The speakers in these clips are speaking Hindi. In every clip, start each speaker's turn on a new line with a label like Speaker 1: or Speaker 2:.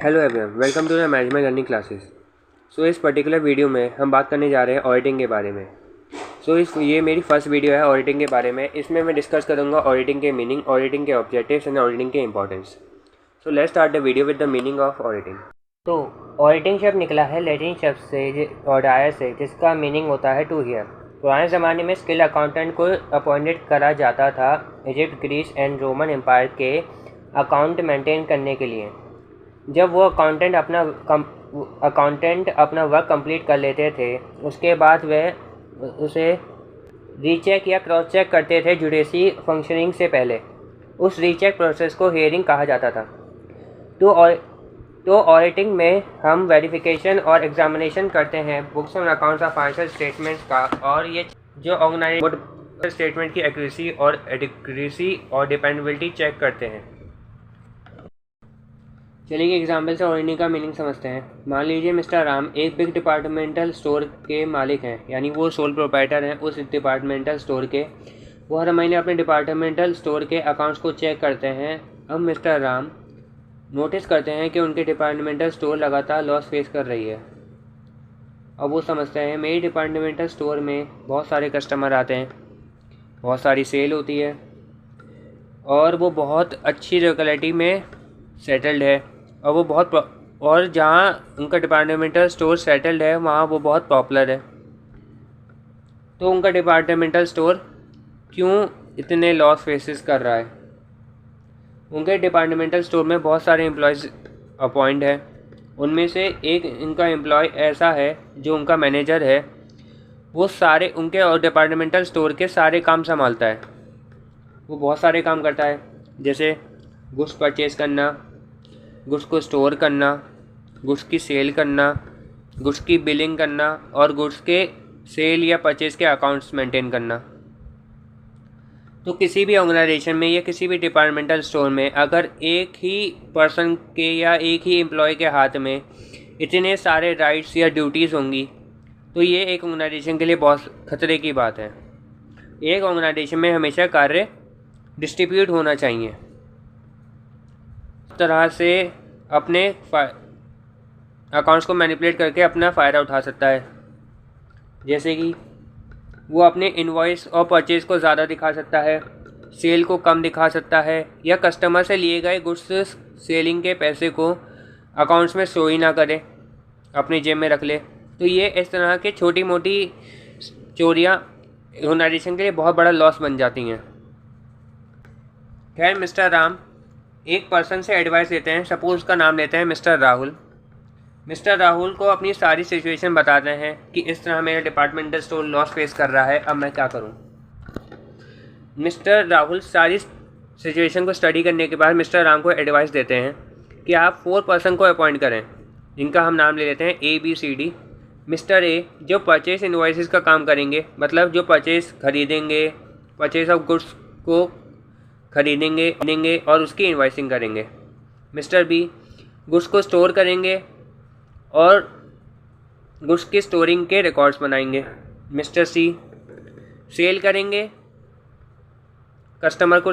Speaker 1: Hello everyone, welcome to the management learning classes. इस पर्टिकुलर वीडियो में हम बात करने जा रहे हैं ऑडिटिंग के बारे में। ये मेरी फर्स्ट वीडियो है ऑडिटिंग के बारे में। इसमें मैं डिस्कस करूंगा ऑडिटिंग के मीनिंग, ऑडिटिंग के ऑब्जेक्टिव्स एंड ऑडिटिंग के importance. Let's start the video with the meaning of auditing.
Speaker 2: तो ऑडिटिंग शब्द निकला है लैटिन शब्द से ऑडायर से, जिसका मीनिंग होता है टू हियर। पुराने ज़माने में स्किल अकाउंटेंट को अपॉइंटेड करा जाता था Egypt, Greece and Roman empire के अकाउंट मेंटेन करने के लिए। जब वो अकाउंटेंट अपना वर्क कंप्लीट कर लेते थे, उसके बाद वे उसे रीचेक या क्रॉस चेक करते थे जुडिशरी फंक्शनिंग से पहले। उस रीचेक प्रोसेस को हियरिंग कहा जाता था। तो ऑडिटिंग में हम वेरिफिकेशन और एग्जामिनेशन करते हैं books and accounts of financial statements का, और ये जो ऑर्गेनाइजेशन स्टेटमेंट की एक्यूरेसी और एडिक्वेसी और डिपेंडेबिलिटी चेक करते हैं। चलिए एग्जाम्पल से ऑडिटिंग का मीनिंग समझते हैं। मान लीजिए मिस्टर राम एक बिग डिपार्टमेंटल स्टोर के मालिक हैं, यानी वो सोल प्रोप्राइटर हैं उस डिपार्टमेंटल स्टोर के। वो हर महीने अपने डिपार्टमेंटल स्टोर के अकाउंट्स को चेक करते हैं। अब मिस्टर राम नोटिस करते हैं कि उनके डिपार्टमेंटल स्टोर लगातार लॉस फेस कर रही है। अब वो समझते हैं मेरी डिपार्टमेंटल स्टोर में बहुत सारे कस्टमर आते हैं, बहुत सारी सेल होती है और वो बहुत अच्छी लोकेलिटी में सेटल्ड है, और जहाँ उनका डिपार्टमेंटल स्टोर सेटल्ड है वहाँ वो बहुत पॉपुलर है। तो उनका डिपार्टमेंटल स्टोर क्यों इतने लॉस फेसेस कर रहा है? उनके डिपार्टमेंटल स्टोर में बहुत सारे एम्प्लॉयज़ अपॉइंट है। उनमें से एक इनका एम्प्लॉय ऐसा है जो उनका मैनेजर है, वो सारे उनके और डिपार्टमेंटल स्टोर के सारे काम संभालता है। वो बहुत सारे काम करता है, जैसे गुड्स परचेज़ करना, गुड्स को स्टोर करना, गुड्स की सेल करना, गुड्स की बिलिंग करना और गुड्स के सेल या परचेज़ के अकाउंट्स मेंटेन करना। तो किसी भी ऑर्गेनाइजेशन में या किसी भी डिपार्टमेंटल स्टोर में अगर एक ही पर्सन के या एक ही एम्प्लॉय के हाथ में इतने सारे राइट्स या ड्यूटीज़ होंगी, तो ये एक ऑर्गेनाइजेशन के लिए बहुत खतरे की बात है। एक ऑर्गेनाइजेशन में हमेशा कार्य डिस्ट्रीब्यूट होना चाहिए, इस तरह से अपने अकाउंट्स को मैनिपुलेट करके अपना फ़ायदा उठा सकता है। जैसे कि वो अपने इनवॉइस और परचेज़ को ज़्यादा दिखा सकता है, सेल को कम दिखा सकता है, या कस्टमर से लिए गए गुड्स सेलिंग के पैसे को अकाउंट्स में शो ही ना करे, अपनी जेब में रख ले। तो ये इस तरह के छोटी मोटी चोरियाँ ऑर्गेनाइजेशन के लिए बहुत बड़ा लॉस बन जाती हैं। खैर, मिस्टर राम एक पर्सन से एडवाइस लेते हैं। सपोज उसका नाम लेते हैं मिस्टर राहुल। मिस्टर राहुल को अपनी सारी सिचुएशन बताते हैं कि इस तरह मेरा डिपार्टमेंटल स्टोर लॉस फेस कर रहा है, अब मैं क्या करूं। मिस्टर राहुल सारी सिचुएशन को स्टडी करने के बाद मिस्टर राम को एडवाइस देते हैं कि आप 4 पर्सन को अपॉइंट करें, जिनका हम नाम ले लेते हैं ABCD। मिस्टर ए जो परचेज इनवॉइसेस का काम करेंगे, मतलब जो परचेज खरीदेंगे, परचेज ऑफ गुड्स को खरीदेंगे और उसकी इनवॉइसिंग करेंगे। मिस्टर बी गुड्स को स्टोर करेंगे और गुड्स की स्टोरिंग के रिकॉर्ड्स बनाएंगे। मिस्टर सी सेल करेंगे, कस्टमर को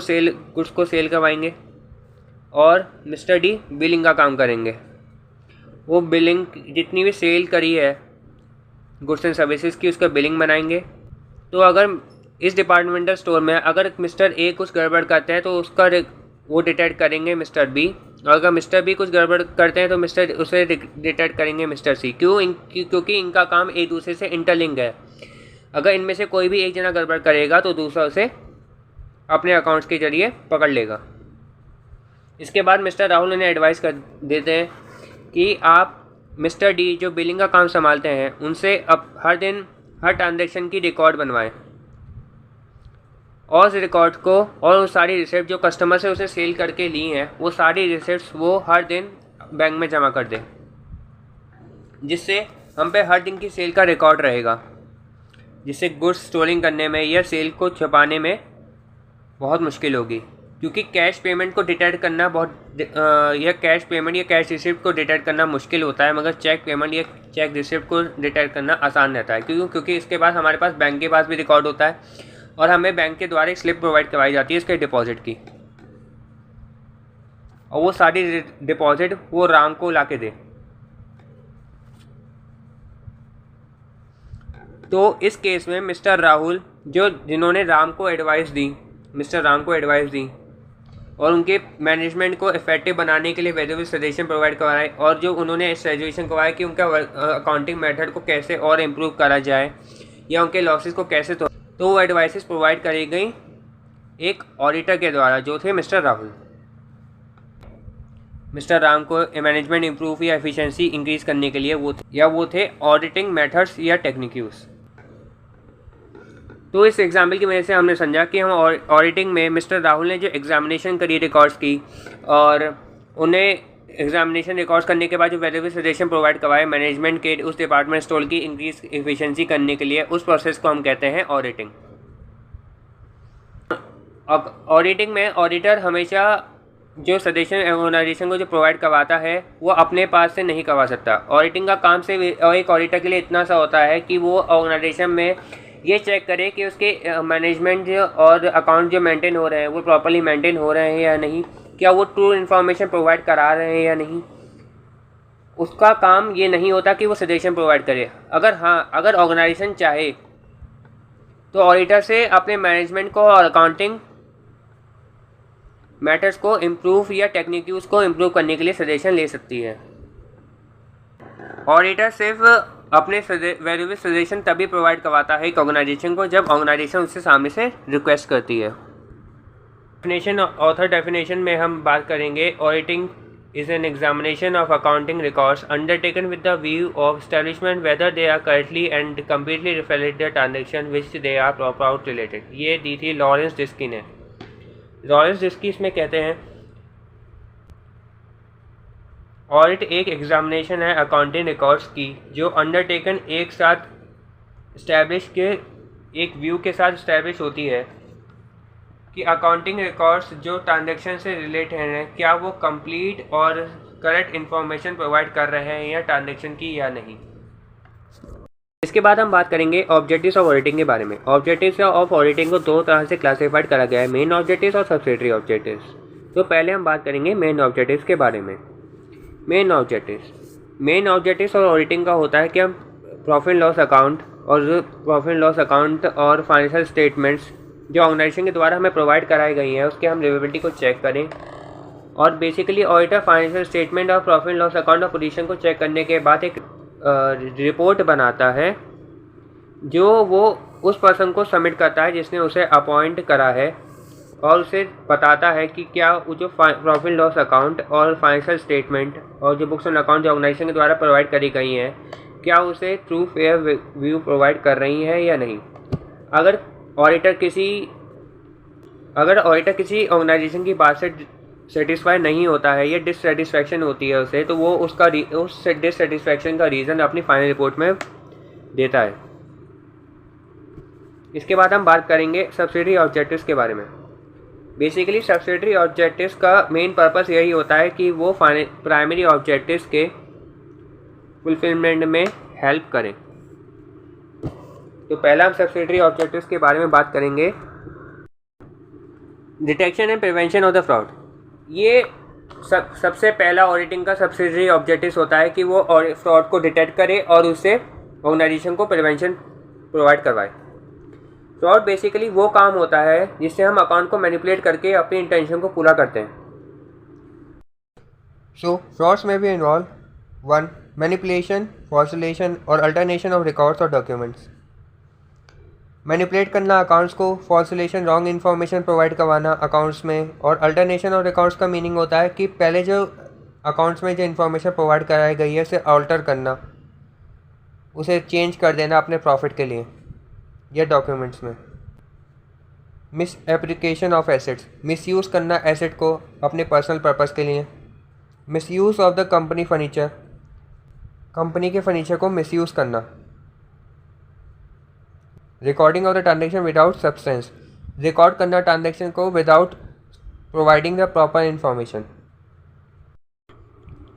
Speaker 2: गुड्स को सेल करवाएंगे। और मिस्टर डी बिलिंग का काम करेंगे। वो बिलिंग जितनी भी सेल करी है गुड्स एंड सर्विसेज की, उसका बिलिंग बनाएंगे। तो अगर इस डिपार्टमेंटल स्टोर में अगर मिस्टर ए कुछ गड़बड़ करते हैं तो उसका वो डिटेक्ट करेंगे मिस्टर बी, और अगर मिस्टर बी कुछ गड़बड़ करते हैं तो उसे डिटेक्ट करेंगे मिस्टर सी। क्योंकि इनका काम एक दूसरे से इंटरलिंक है। अगर इनमें से कोई भी एक जना गड़बड़ करेगा तो दूसरा उसे अपने अकाउंट्स के जरिए पकड़ लेगा। इसके बाद मिस्टर राहुल उन्हें एडवाइस कर देते हैं कि आप मिस्टर डी जो बिलिंग का काम संभालते हैं उनसे अब हर दिन हर ट्रांजेक्शन की रिकॉर्ड बनवाएं, और उस रिकॉर्ड को और वो सारी रिसिप्ट जो कस्टमर से उसे सेल करके ली हैं, वो सारी रिसिप्ट्स वो हर दिन बैंक में जमा कर दें, जिससे हम पे हर दिन की सेल का रिकॉर्ड रहेगा, जिससे गुड्स स्टोरिंग करने में या सेल को छुपाने में बहुत मुश्किल होगी। क्योंकि कैश पेमेंट को डिटेक्ट करना या कैश पेमेंट या कैश रिसिप्ट को डिटेक्ट करना मुश्किल होता है, मगर चेक पेमेंट या चेक रिसिप्ट को डिटेक्ट करना आसान रहता है। क्योंकि इसके पास हमारे पास बैंक के पास भी रिकॉर्ड होता है और हमें बैंक के द्वारा एक स्लिप प्रोवाइड करवाई जाती है इसके डिपॉजिट की।
Speaker 1: और वो सारी डिपॉजिट वो राम को ला के दे। तो इस केस में मिस्टर राहुल जिन्होंने राम को एडवाइस दी, मिस्टर राम को एडवाइस दी और उनके मैनेजमेंट को इफेक्टिव बनाने के लिए वैल्यूएबल सजेशन प्रोवाइड करवाए, और जो उन्होंने सजेशन करवाया कि उनका अकाउंटिंग मेथड को कैसे और इम्प्रूव करा जाए या उनके लॉसेस को कैसे, तो वो एडवाइसेस प्रोवाइड करी गई एक ऑडिटर के द्वारा जो थे मिस्टर राहुल। मिस्टर राम को मैनेजमेंट इम्प्रूव या एफिशिएंसी इंक्रीज करने के लिए वो थे ऑडिटिंग मेथड्स या टेक्निक्स। तो इस एग्जाम्पल की वजह से हमने समझा कि हम ऑडिटिंग में मिस्टर राहुल ने जो एग्जामिनेशन करी रिकॉर्ड्स की और उन्हें एग्जामिनेशन रिकॉर्ड्स करने के बाद जो वैल्यूएबल सजेशन प्रोवाइड करवाए मैनेजमेंट के उस डिपार्टमेंट स्टोर की इंक्रीज एफिशिएंसी करने के लिए, उस प्रोसेस को हम कहते हैं ऑडिटिंग। अब ऑडिटिंग में ऑडिटर हमेशा जो सजेशन ऑर्गेनाइजेशन को जो प्रोवाइड करवाता है वो अपने पास से नहीं करवा सकता। ऑडिटिंग का काम से एक ऑडिटर के लिए इतना सा होता है कि वो ऑर्गेनाइजेशन में ये चेक करे कि उसके मैनेजमेंट और अकाउंट जो मेंटेन हो रहे हैं वो प्रॉपर्ली मेंटेन हो रहे हैं या नहीं, क्या वो ट्रू इन्फॉर्मेशन प्रोवाइड करा रहे हैं या नहीं। उसका काम ये नहीं होता कि वो सजेशन प्रोवाइड करे। अगर ऑर्गेनाइजेशन चाहे तो ऑडिटर से अपने मैनेजमेंट को और अकाउंटिंग मैटर्स को इम्प्रूव या टेक्निक्स को इम्प्रूव करने के लिए सजेशन ले सकती है। ऑडिटर सिर्फ अपने वैल्यूएबल सजेशन तभी प्रोवाइड करवाता है एक ऑर्गेनाइजेशन को जब ऑर्गेनाइजेशन उससे सामने से रिक्वेस्ट करती है। डेफिनेशन, ऑथर डेफिनेशन में हम बात करेंगे, auditing is an examination of accounting records undertaken with the view of establishment whether they are correctly and completely reflect the transaction which they are proper related. ये दी थी लॉरेंस डिस्की ने। लॉरेंस डिस्की इसमें कहते हैं ऑडिट एक एग्जामिनेशन है अकाउंटिंग रिकॉर्ड्स की जो अंडरटेकन एक साथ इस्टेब्लिश के एक व्यू के साथ इस्टेब्लिश होती है कि अकाउंटिंग रिकॉर्ड्स जो ट्रांजैक्शन से रिलेटेड हैं क्या वो कंप्लीट और करेक्ट इन्फॉर्मेशन प्रोवाइड कर रहे हैं या ट्रांजैक्शन की या नहीं। इसके बाद हम बात करेंगे ऑब्जेक्टिव्स ऑफ ऑडिटिंग के बारे में। ऑब्जेक्टिव्स ऑफ ऑडिटिंग को दो तरह से क्लासिफाइड करा गया है, मेन ऑब्जेक्टिव्स और सब्सिडियरी ऑब्जेक्टिव्स। तो पहले हम बात करेंगे मेन ऑब्जेक्टिव्स के बारे में। मेन ऑब्जेक्टिव्स और ऑडिटिंग का होता है कि हम प्रॉफिट लॉस अकाउंट और फाइनेंशियल स्टेटमेंट्स जो ऑर्गेनाइजेशन के द्वारा हमें प्रोवाइड कराई गई हैं उसके हम रिलेबिलिटी को चेक करें। और बेसिकली ऑडिटर फाइनेंशियल स्टेटमेंट और प्रॉफिट लॉस अकाउंट और पोजीशन को चेक करने के बाद एक रिपोर्ट बनाता है जो वो उस पर्सन को सबमिट करता है जिसने उसे अपॉइंट करा है, और उसे बताता है कि क्या वो जो प्रॉफिट लॉस अकाउंट और फाइनेंशियल स्टेटमेंट और जो बुक्स एंड अकाउंट जो ऑर्गेनाइजेशन के द्वारा प्रोवाइड करी गई हैं क्या उसे ट्रू फेयर व्यू प्रोवाइड कर रही हैं या नहीं। अगर ऑडिटर किसी ऑर्गेनाइजेशन की बात से सेटिस्फाई नहीं होता है या डिससेटिस्फैक्शन होती है उसे, तो वो उस डिससेटिस्फैक्शन का रीज़न अपनी फाइनल रिपोर्ट में देता है। इसके बाद हम बात करेंगे सब्सिडियरी ऑब्जेक्टिव्स के बारे में। बेसिकली सब्सिडियरी ऑब्जेक्टिव्स का मेन पर्पस यही होता है कि वो प्राइमरी ऑब्जेक्टिव्स के फुलफिलमेंट में हेल्प करें। तो पहला हम सब्सिडियरी ऑब्जेक्टिव्स के बारे में बात करेंगे, detection and prevention of the fraud. ये सबसे पहला ऑडिटिंग का सब्सिडियरी ऑब्जेक्टिव्स होता है कि वो फ्रॉड को डिटेक्ट करे और उससे ऑर्गेनाइजेशन को प्रिवेंशन प्रोवाइड करवाए। फ्रॉड बेसिकली वो काम होता है जिससे हम अकाउंट को मैनिपुलेट करके अपनी इंटेंशन को पूरा करते हैं।
Speaker 2: सो फ्रॉड्स में भी इन्वॉल्व 1. मैनिपुलेशन, फॉल्सिलेशन और अल्टरनेशन ऑफ रिकॉर्ड्स और डॉक्यूमेंट्स। मैनिपुलेट करना अकाउंट्स को, फॉल्सिलेशन रॉन्ग इन्फॉर्मेशन प्रोवाइड करवाना अकाउंट्स में, और अल्टरनेशन ऑफ रिकॉर्ड्स का मीनिंग होता है कि पहले जो अकाउंट्स में जो इन्फॉर्मेशन प्रोवाइड कराई गई है उसे अल्टर करना, उसे चेंज कर देना अपने प्रॉफिट के लिए या डॉक्यूमेंट्स में। Miss application of assets, misuse करना एसेट को अपने पर्सनल पर्पस के लिए। Misuse of the company furniture, company के फर्नीचर को मिसयूज़ करना। Recording of the transaction without substance, record करना ट्रांजेक्शन को without providing the proper information.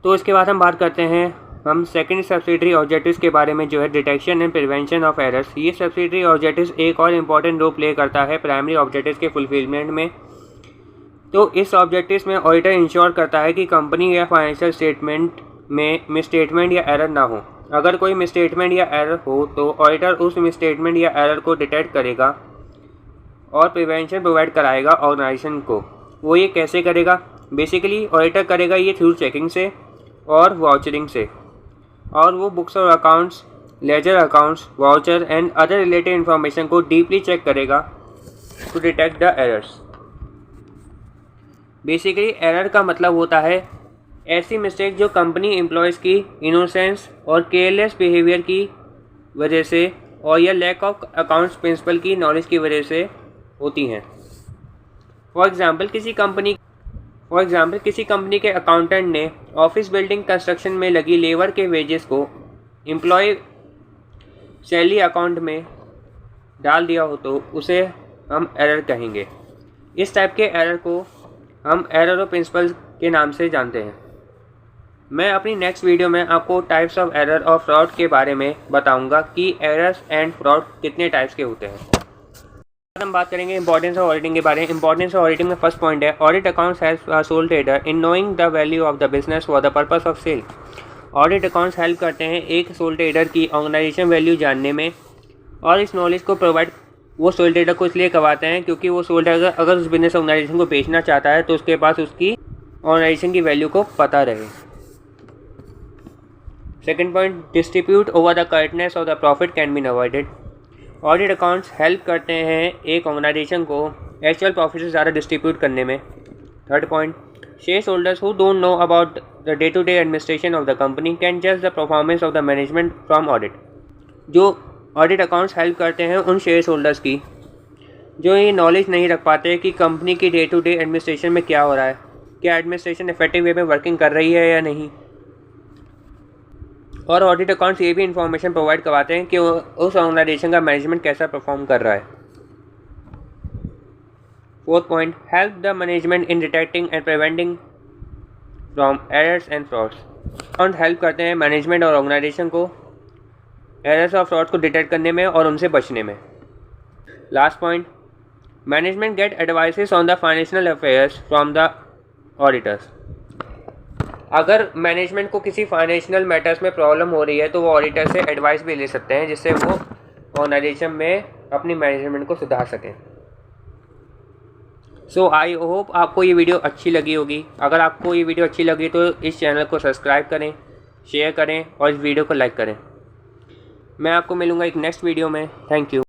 Speaker 1: तो इसके बाद हम बात करते हैं हम सेकंड सब्सिडियरी ऑब्जेक्टिव्स के बारे में, जो है detection and prevention of errors. ये सब्सिडियरी ऑब्जेक्टिव्स एक और इम्पॉर्टेंट रोल प्ले करता है प्राइमरी ऑब्जेक्टिव्स के फुलफिलमेंट में,
Speaker 2: तो इस ऑब्जेक्टिव्स में ऑडिटर इंश्योर करता है कि कंपनी या फाइनेंशियल स्टेटमेंट में मिसस्टेटमेंट या एरर ना हो। अगर कोई मिसस्टेटमेंट या एरर हो तो ऑडिटर उस मिसस्टेटमेंट या एरर को डिटेक्ट करेगा और प्रिवेंशन प्रोवाइड कराएगा ऑर्गेनाइजेशन को। वो ये कैसे करेगा? बेसिकली ऑडिटर करेगा ये थ्रू चेकिंग से और वाउचरिंग से, और वो बुक्स और accounts, ledger accounts, voucher and other related information को डीपली चेक करेगा to detect the errors. Basically error का मतलब होता है ऐसी मिस्टेक जो कंपनी एम्प्लॉयज़ की इनोसेंस और केयरलेस बिहेवियर की वजह से और या लैक ऑफ अकाउंट्स प्रिंसिपल की नॉलेज की वजह से होती हैं। फॉर एग्ज़ाम्पल किसी कंपनी के अकाउंटेंट ने ऑफिस बिल्डिंग कंस्ट्रक्शन में लगी लेबर के वेजेस को एम्प्लॉय सैलरी अकाउंट में डाल दिया हो तो उसे हम एरर कहेंगे। इस टाइप के एरर को हम एरर ऑफ प्रिंसिपल के नाम से जानते हैं। मैं अपनी नेक्स्ट वीडियो में आपको टाइप्स ऑफ एरर और फ्रॉड के बारे में बताऊंगा कि एरर्स एंड फ्रॉड कितने टाइप्स के होते हैं। हम बात करेंगे इंपॉर्टेंस ऑफ ऑडिटिंग के बारे में। इंपॉर्टेंस ऑफ ऑडिटिंग में फर्स्ट पॉइंट है audit accounts help a sole trader in knowing the value of the business for the purpose of sale. Audit accounts help करते हैं एक सोल ट्रेडर की ऑर्गेनाइजेशन वैल्यू जानने में, और इस नॉलेज को प्रोवाइड वो सोल ट्रेडर को इसलिए करवाते हैं क्योंकि वो सोल ट्रेडर अगर उस बिजनेस ऑर्गेनाइजेशन को बेचना चाहता है तो उसके पास उसकी ऑर्गेनाइजेशन की वैल्यू को पता रहे। Second point, distribute over the correctness of the profit can be avoided. Audit accounts help करते हैं एक ऑर्गेनाइजेशन को एक्चुअल प्रॉफिट से ज़्यादा डिस्ट्रीब्यूट करने में। Third point, share holders who don't know about the day to day administration of the company can जज the performance of the management from audit. जो ऑडिट अकाउंट्स हेल्प करते हैं उन शेयर होल्डर्स की जो ये नॉलेज नहीं रख पाते कि कंपनी की डे टू डे एडमिनिस्ट्रेशन में क्या हो रहा है, क्या एडमिनिस्ट्रेशन इफेक्टिव वे में वर्किंग कर रही है या नहीं। और ऑडिट अकाउंट्स ये भी इंफॉर्मेशन प्रोवाइड करवाते हैं कि उस ऑर्गेनाइजेशन का मैनेजमेंट कैसा परफॉर्म कर रहा है। Fourth point, help the management in detecting and preventing from errors and frauds. Account help करते हैं मैनेजमेंट और ऑर्गेनाइजेशन को एरर्स और फ्रॉड्स को डिटेक्ट करने में और उनसे बचने में। Last point, management get advices on the financial affairs from the auditors. अगर मैनेजमेंट को किसी फाइनेंशियल मैटर्स में प्रॉब्लम हो रही है तो वो ऑडिटर से एडवाइस भी ले सकते हैं जिससे वो ऑर्गेनाइजेशन में अपनी मैनेजमेंट को सुधार सकें। सो आई होप आपको ये वीडियो अच्छी लगी होगी। अगर आपको ये वीडियो अच्छी लगी तो इस चैनल को सब्सक्राइब करें, शेयर करें और इस वीडियो को लाइक करें। मैं आपको मिलूँगा एक नेक्स्ट वीडियो में। Thank you.